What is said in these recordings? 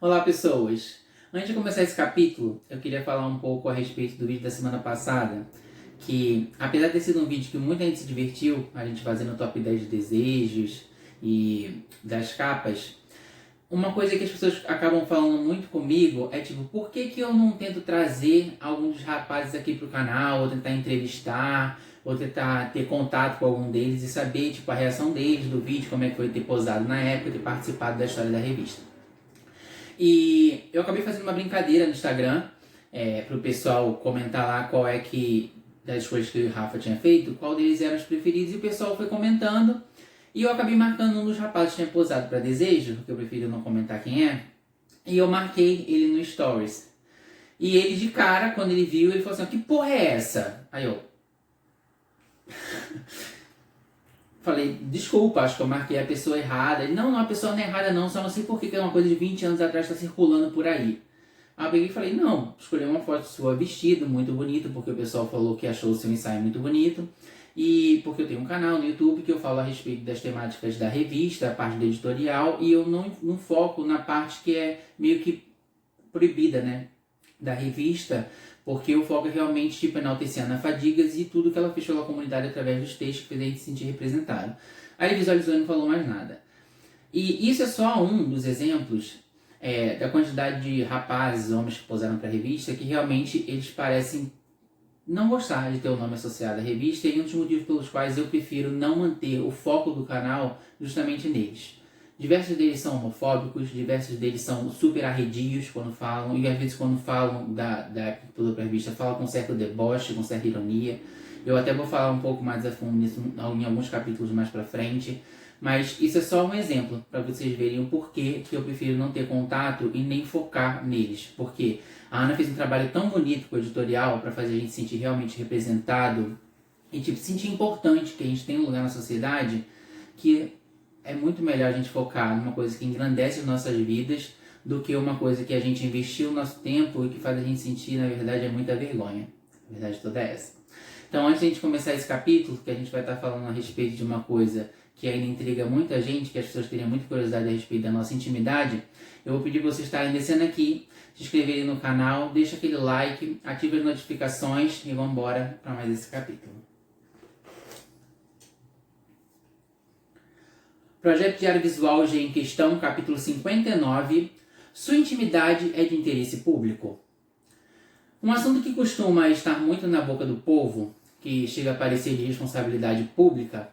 Olá, pessoas! Antes de começar esse capítulo, eu queria falar um pouco a respeito do vídeo da semana passada, que apesar de ter sido um vídeo que muita gente se divertiu, a gente fazendo o top 10 de desejos e das capas, uma coisa que as pessoas acabam falando muito comigo é tipo, por que que eu não tento trazer alguns rapazes aqui pro canal, ou tentar entrevistar, ou tentar ter contato com algum deles e saber tipo, a reação deles do vídeo, como é que foi ter posado na época, ter participado da história da revista. E eu acabei fazendo uma brincadeira no Instagram, pro pessoal comentar lá qual é que, das coisas que eu e o Rafa tinha feito, qual deles eram os preferidos, e o pessoal foi comentando, e eu acabei marcando um dos rapazes que tinha posado para desejo, porque eu prefiro não comentar quem é, e eu marquei ele no Stories. E ele de cara, quando ele viu, ele falou assim, que porra é essa? Aí eu... Falei, desculpa, acho que eu marquei a pessoa errada. Ele, não, a pessoa não é errada não, só não sei por que é uma coisa de 20 anos atrás está circulando por aí. Aí eu peguei e falei, não, escolhi uma foto sua vestido, muito bonito, porque o pessoal falou que achou o seu ensaio muito bonito. E porque eu tenho um canal no YouTube que eu falo a respeito das temáticas da revista, a parte do editorial, e eu não foco na parte que é meio que proibida, né, da revista, porque o foco é realmente tipo, enaltecer a Ana Fadigas e tudo que ela fez pela comunidade através dos textos que fez a gente se sentir representado. Aí ele visualizou e não falou mais nada. E isso é só um dos exemplos da quantidade de rapazes, homens que posaram para a revista, que realmente eles parecem não gostar de ter o nome associado à revista, e um dos motivos pelos quais eu prefiro não manter o foco do canal justamente neles. Diversos deles são homofóbicos, diversos deles são super arredios quando falam, e às vezes quando falam da época que pulou para a revista, falam com certo deboche, com certa ironia. Eu até vou falar um pouco mais a fundo nisso em alguns capítulos mais para frente, mas isso é só um exemplo para vocês verem o porquê que eu prefiro não ter contato e nem focar neles. Porque a Ana fez um trabalho tão bonito com o editorial para fazer a gente se sentir realmente representado e tipo, sentir importante que a gente tem um lugar na sociedade, que é muito melhor a gente focar numa coisa que engrandece as nossas vidas do que uma coisa que a gente investiu o nosso tempo e que faz a gente sentir, na verdade, é muita vergonha. A verdade toda é essa. Então, antes de a gente começar esse capítulo, que a gente vai estar falando a respeito de uma coisa que ainda intriga muita gente, que as pessoas teriam muita curiosidade a respeito da nossa intimidade, eu vou pedir para vocês estarem descendo aqui, se inscreverem no canal, deixa aquele like, ative as notificações e vamos embora para mais esse capítulo. Projeto Diário Visual G em Questão, capítulo 59. Sua intimidade é de interesse público? Um assunto que costuma estar muito na boca do povo, que chega a parecer de responsabilidade pública,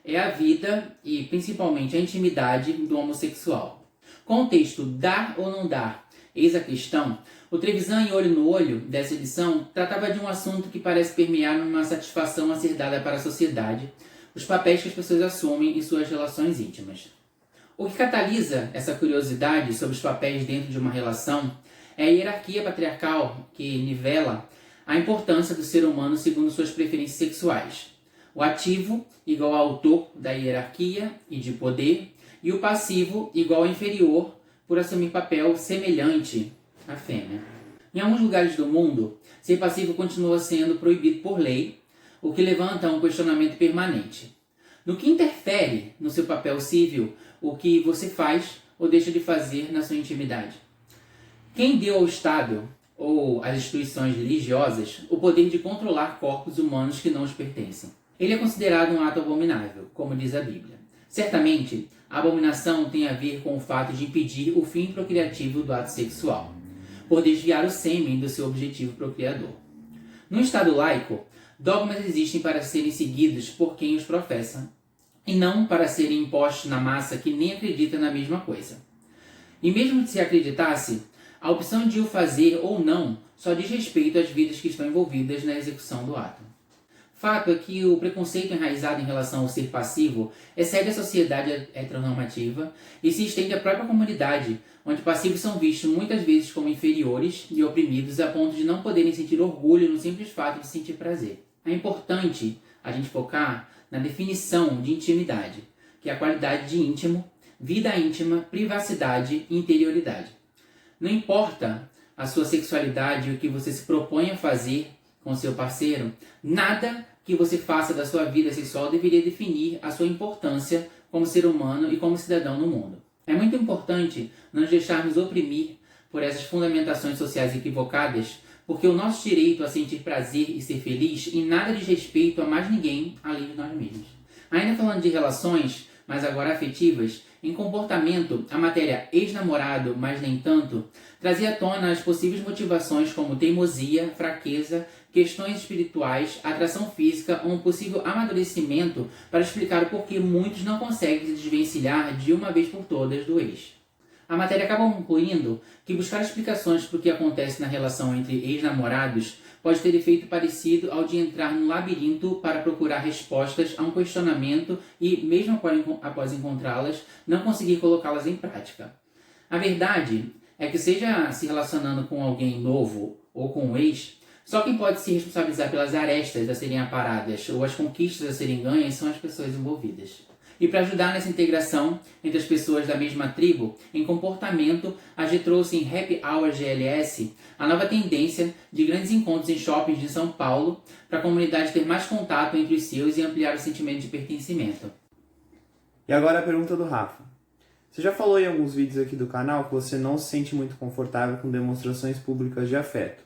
é a vida e principalmente a intimidade do homossexual. Com o texto Dar ou Não Dar? Eis a questão, o Trevisan em Olho no Olho, dessa edição, tratava de um assunto que parece permear numa satisfação a ser dada para a sociedade, os papéis que as pessoas assumem em suas relações íntimas. O que catalisa essa curiosidade sobre os papéis dentro de uma relação é a hierarquia patriarcal que nivela a importância do ser humano segundo suas preferências sexuais. O ativo igual ao autor da hierarquia e de poder, e o passivo igual ao inferior por assumir papel semelhante à fêmea. Em alguns lugares do mundo, ser passivo continua sendo proibido por lei, o que levanta um questionamento permanente. No que interfere no seu papel civil o que você faz ou deixa de fazer na sua intimidade? Quem deu ao Estado ou às instituições religiosas o poder de controlar corpos humanos que não os pertencem? Ele é considerado um ato abominável, como diz a Bíblia. Certamente, a abominação tem a ver com o fato de impedir o fim procriativo do ato sexual, por desviar o sêmen do seu objetivo procriador. No Estado laico, dogmas existem para serem seguidos por quem os professa, e não para serem impostos na massa que nem acredita na mesma coisa. E mesmo que se acreditasse, a opção de o fazer ou não só diz respeito às vidas que estão envolvidas na execução do ato. Fato é que o preconceito enraizado em relação ao ser passivo excede a sociedade heteronormativa e se estende à própria comunidade, onde passivos são vistos muitas vezes como inferiores e oprimidos a ponto de não poderem sentir orgulho no simples fato de sentir prazer. É importante a gente focar na definição de intimidade, que é a qualidade de íntimo, vida íntima, privacidade e interioridade. Não importa a sua sexualidade e o que você se propõe a fazer com seu parceiro, nada que você faça da sua vida sexual deveria definir a sua importância como ser humano e como cidadão no mundo. É muito importante não nos deixarmos oprimir por essas fundamentações sociais equivocadas, porque o nosso direito a sentir prazer e ser feliz em nada diz respeito a mais ninguém além de nós mesmos. Ainda falando de relações, mas agora afetivas, em comportamento, a matéria ex-namorado, mas nem tanto, trazia à tona as possíveis motivações como teimosia, fraqueza, questões espirituais, atração física ou um possível amadurecimento para explicar o porquê muitos não conseguem se desvencilhar de uma vez por todas do ex. A matéria acaba concluindo que buscar explicações para o que acontece na relação entre ex-namorados pode ter efeito parecido ao de entrar num labirinto para procurar respostas a um questionamento e, mesmo após encontrá-las, não conseguir colocá-las em prática. A verdade é que, seja se relacionando com alguém novo ou com um ex, só quem pode se responsabilizar pelas arestas a serem aparadas ou as conquistas a serem ganhas são as pessoas envolvidas. E para ajudar nessa integração entre as pessoas da mesma tribo, em comportamento, a G trouxe em Happy Hour GLS a nova tendência de grandes encontros em shoppings de São Paulo para a comunidade ter mais contato entre os seus e ampliar o sentimento de pertencimento. E agora a pergunta do Rafa. Você já falou em alguns vídeos aqui do canal que você não se sente muito confortável com demonstrações públicas de afeto.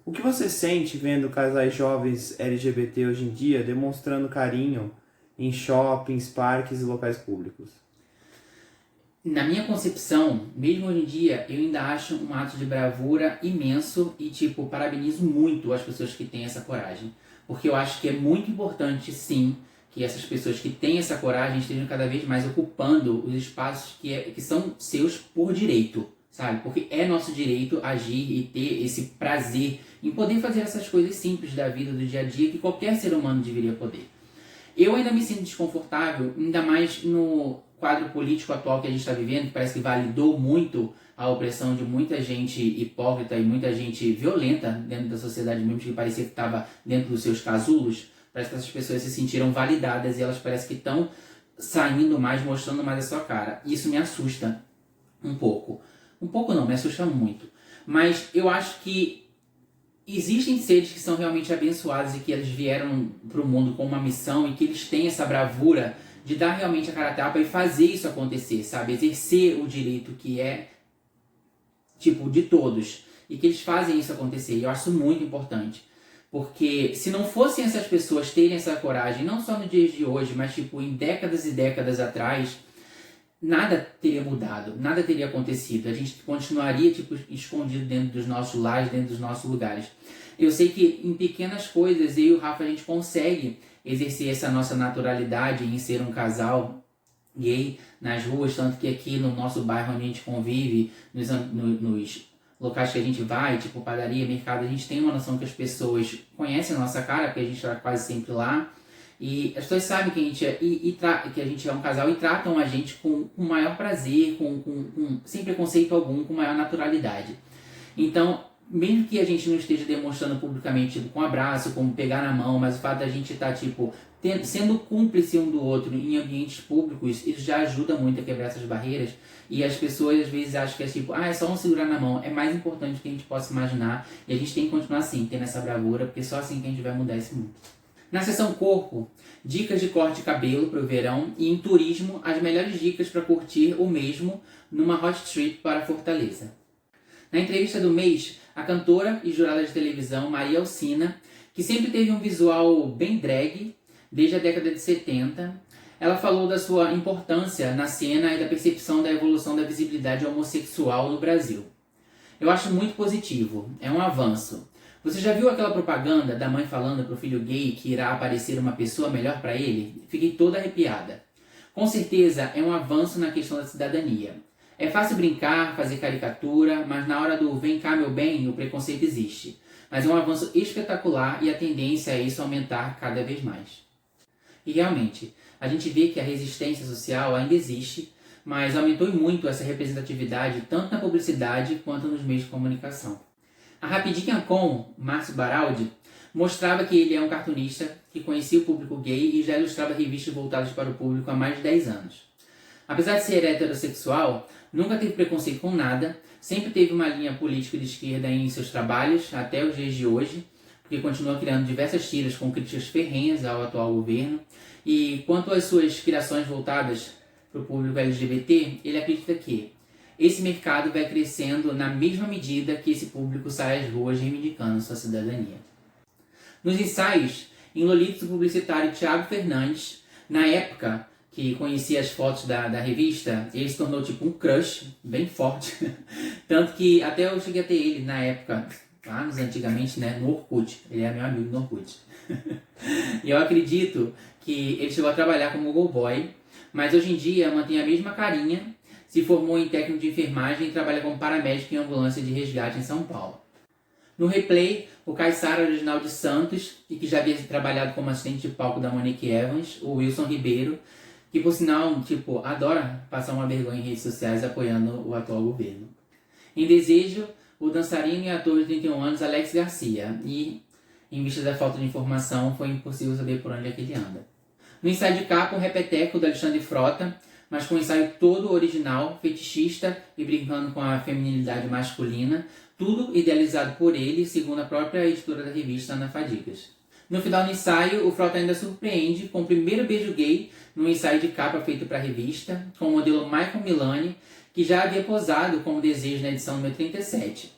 O que você sente vendo casais jovens LGBT hoje em dia demonstrando carinho em shoppings, parques e locais públicos? Na minha concepção, mesmo hoje em dia, eu ainda acho um ato de bravura imenso e, parabenizo muito as pessoas que têm essa coragem. Porque eu acho que é muito importante, sim, que essas pessoas que têm essa coragem estejam cada vez mais ocupando os espaços que são seus por direito, sabe? Porque é nosso direito agir e ter esse prazer em poder fazer essas coisas simples da vida, do dia a dia, que qualquer ser humano deveria poder. Eu ainda me sinto desconfortável, ainda mais no quadro político atual que a gente está vivendo, que parece que validou muito a opressão de muita gente hipócrita e muita gente violenta dentro da sociedade mesmo, que parecia que estava dentro dos seus casulos. Parece que essas pessoas se sentiram validadas e elas parecem que estão saindo mais, mostrando mais a sua cara. E isso me assusta um pouco. Um pouco não, me assusta muito. Mas eu acho que existem seres que são realmente abençoados e que eles vieram para o mundo com uma missão e que eles têm essa bravura de dar realmente a cara a tapa e fazer isso acontecer, sabe? Exercer o direito que é, de todos. E que eles fazem isso acontecer. E eu acho isso muito importante. Porque se não fossem essas pessoas terem essa coragem, não só no dia de hoje, mas em décadas e décadas atrás, nada teria mudado, nada teria acontecido. A gente continuaria escondido dentro dos nossos lares, dentro dos nossos lugares. Eu sei que em pequenas coisas, eu e o Rafa, a gente consegue exercer essa nossa naturalidade em ser um casal gay nas ruas, tanto que aqui no nosso bairro onde a gente convive, nos locais que a gente vai, padaria, mercado, a gente tem uma noção que as pessoas conhecem a nossa cara, porque a gente está quase sempre lá. E as pessoas sabem que a gente que a gente é um casal e tratam a gente com o maior prazer, sem preconceito algum, com maior naturalidade. Então, mesmo que a gente não esteja demonstrando publicamente com abraço, como pegar na mão, mas o fato da gente estar sendo cúmplice um do outro em ambientes públicos, isso já ajuda muito a quebrar essas barreiras. E as pessoas às vezes acham que é só um segurar na mão. É mais importante do que a gente possa imaginar. E a gente tem que continuar assim, tendo essa bravura, porque só assim que a gente vai mudar esse mundo. Na seção corpo, dicas de corte de cabelo para o verão e em turismo, as melhores dicas para curtir o mesmo numa hot trip para Fortaleza. Na entrevista do mês, a cantora e jurada de televisão Maria Alcina, que sempre teve um visual bem drag desde a década de 70, ela falou da sua importância na cena e da percepção da evolução da visibilidade homossexual no Brasil. Eu acho muito positivo, é um avanço. Você já viu aquela propaganda da mãe falando para o filho gay que irá aparecer uma pessoa melhor para ele? Fiquei toda arrepiada. Com certeza é um avanço na questão da cidadania. É fácil brincar, fazer caricatura, mas na hora do vem cá meu bem, o preconceito existe. Mas é um avanço espetacular e a tendência é isso aumentar cada vez mais. E realmente, a gente vê que a resistência social ainda existe, mas aumentou muito essa representatividade tanto na publicidade quanto nos meios de comunicação. A Rapidinha com Márcio Baraldi mostrava que ele é um cartunista que conhecia o público gay e já ilustrava revistas voltadas para o público há mais de 10 anos. Apesar de ser heterossexual, nunca teve preconceito com nada, sempre teve uma linha política de esquerda em seus trabalhos, até os dias de hoje, porque continua criando diversas tiras com críticas ferrenhas ao atual governo. E quanto às suas criações voltadas para o público LGBT, ele acredita que esse mercado vai crescendo na mesma medida que esse público sai às ruas reivindicando sua cidadania. Nos ensaios, em Lolitas, o publicitário Thiago Fernandes, na época que conhecia as fotos da revista, ele se tornou tipo um crush bem forte. Tanto que até eu cheguei a ter ele na época, anos antigamente, né, no Orkut. Ele é meu amigo no Orkut. E eu acredito que ele chegou a trabalhar como Google Boy, mas hoje em dia mantém a mesma carinha, se formou em técnico de enfermagem e trabalha como paramédico em ambulância de resgate em São Paulo. No Replay, o Caissara original de Santos, e que já havia trabalhado como assistente de palco da Monique Evans, o Wilson Ribeiro, que por sinal, adora passar uma vergonha em redes sociais apoiando o atual governo. Em Desejo, o dançarino e ator de 31 anos Alex Garcia, e em vista da falta de informação, foi impossível saber por onde é que ele anda. No ensaio de capa, o Repeteco do Alexandre Frota, mas com um ensaio todo original, fetichista e brincando com a feminilidade masculina, tudo idealizado por ele, segundo a própria editora da revista, Ana Fadigas. No final do ensaio, o Frota ainda surpreende com o primeiro beijo gay num ensaio de capa feito para a revista, com o modelo Michael Milani, que já havia posado como Desejo na edição número 37.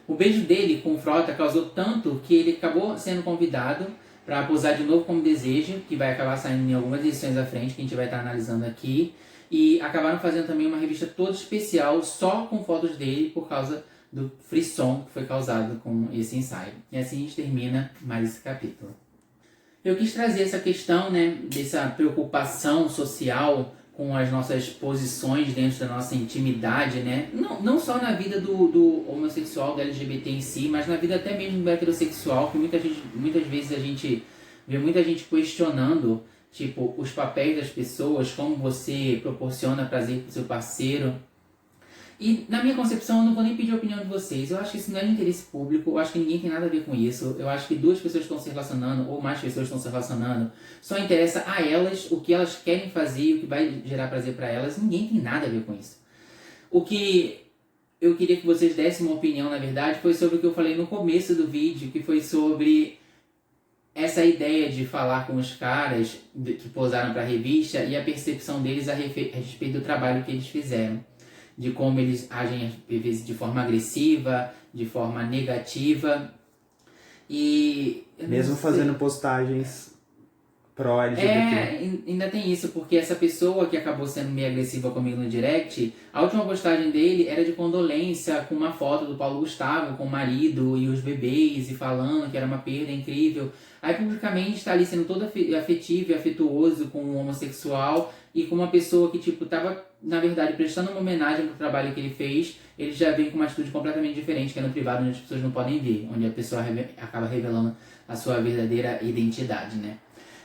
O beijo dele com o Frota causou tanto que ele acabou sendo convidado para posar de novo como Desejo, que vai acabar saindo em algumas edições à frente, que a gente vai estar analisando aqui. E acabaram fazendo também uma revista toda especial, só com fotos dele, por causa do frisson que foi causado com esse ensaio. E assim a gente termina mais esse capítulo. Eu quis trazer essa questão, né, dessa preocupação social com as nossas posições dentro da nossa intimidade, né? Não só na vida do homossexual, do LGBT em si, mas na vida até mesmo do heterossexual, que muitas vezes a gente vê muita gente questionando, tipo, os papéis das pessoas, como você proporciona prazer para o seu parceiro. E na minha concepção, eu não vou nem pedir a opinião de vocês. Eu acho que isso não é de interesse público, eu acho que ninguém tem nada a ver com isso. Eu acho que duas pessoas estão se relacionando, ou mais pessoas estão se relacionando, só interessa a elas o que elas querem fazer, o que vai gerar prazer para elas. Ninguém tem nada a ver com isso. O que eu queria que vocês dessem uma opinião, na verdade, foi sobre o que eu falei no começo do vídeo, que foi sobre essa ideia de falar com os caras que posaram para a revista e a percepção deles a respeito do trabalho que eles fizeram. De como eles agem, às vezes, de forma agressiva, de forma negativa. E mesmo fazendo postagens pró-LGBT. Ainda tem isso, porque essa pessoa que acabou sendo meio agressiva comigo no direct, a última postagem dele era de condolência, com uma foto do Paulo Gustavo com o marido e os bebês, e falando que era uma perda incrível. Aí publicamente está ali sendo todo afetivo e afetuoso com um homossexual e com uma pessoa que estava, na verdade, prestando uma homenagem pro trabalho que ele fez. Ele já vem com uma atitude completamente diferente, que é no privado, onde as pessoas não podem ver, onde a pessoa acaba revelando a sua verdadeira identidade, né?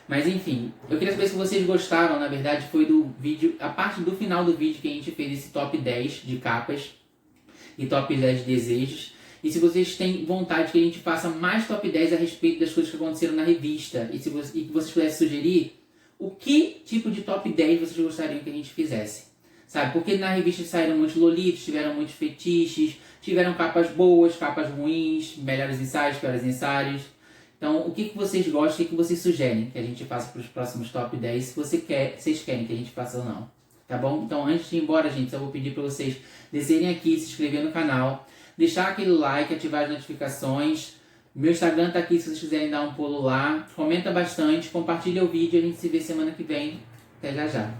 Mas enfim, eu queria saber se vocês gostaram, na verdade, foi do vídeo, a parte do final do vídeo que a gente fez esse top 10 de capas e top 10 de desejos. E se vocês têm vontade que a gente faça mais top 10 a respeito das coisas que aconteceram na revista, e que vocês pudessem sugerir o que tipo de top 10 vocês gostariam que a gente fizesse. Sabe? Porque na revista saíram muitos lolitos, tiveram muitos fetiches, tiveram capas boas, capas ruins, melhores ensaios, piores ensaios. Então, o que vocês gostam, o que vocês sugerem que a gente faça para os próximos top 10, se vocês querem que a gente faça ou não. Tá bom? Então, antes de ir embora, gente, só vou pedir para vocês descerem aqui, se inscrever no canal, deixar aquele like, ativar as notificações. Meu Instagram tá aqui se vocês quiserem dar um pulo lá. Comenta bastante, compartilha o vídeo, a gente se vê semana que vem. Até já já.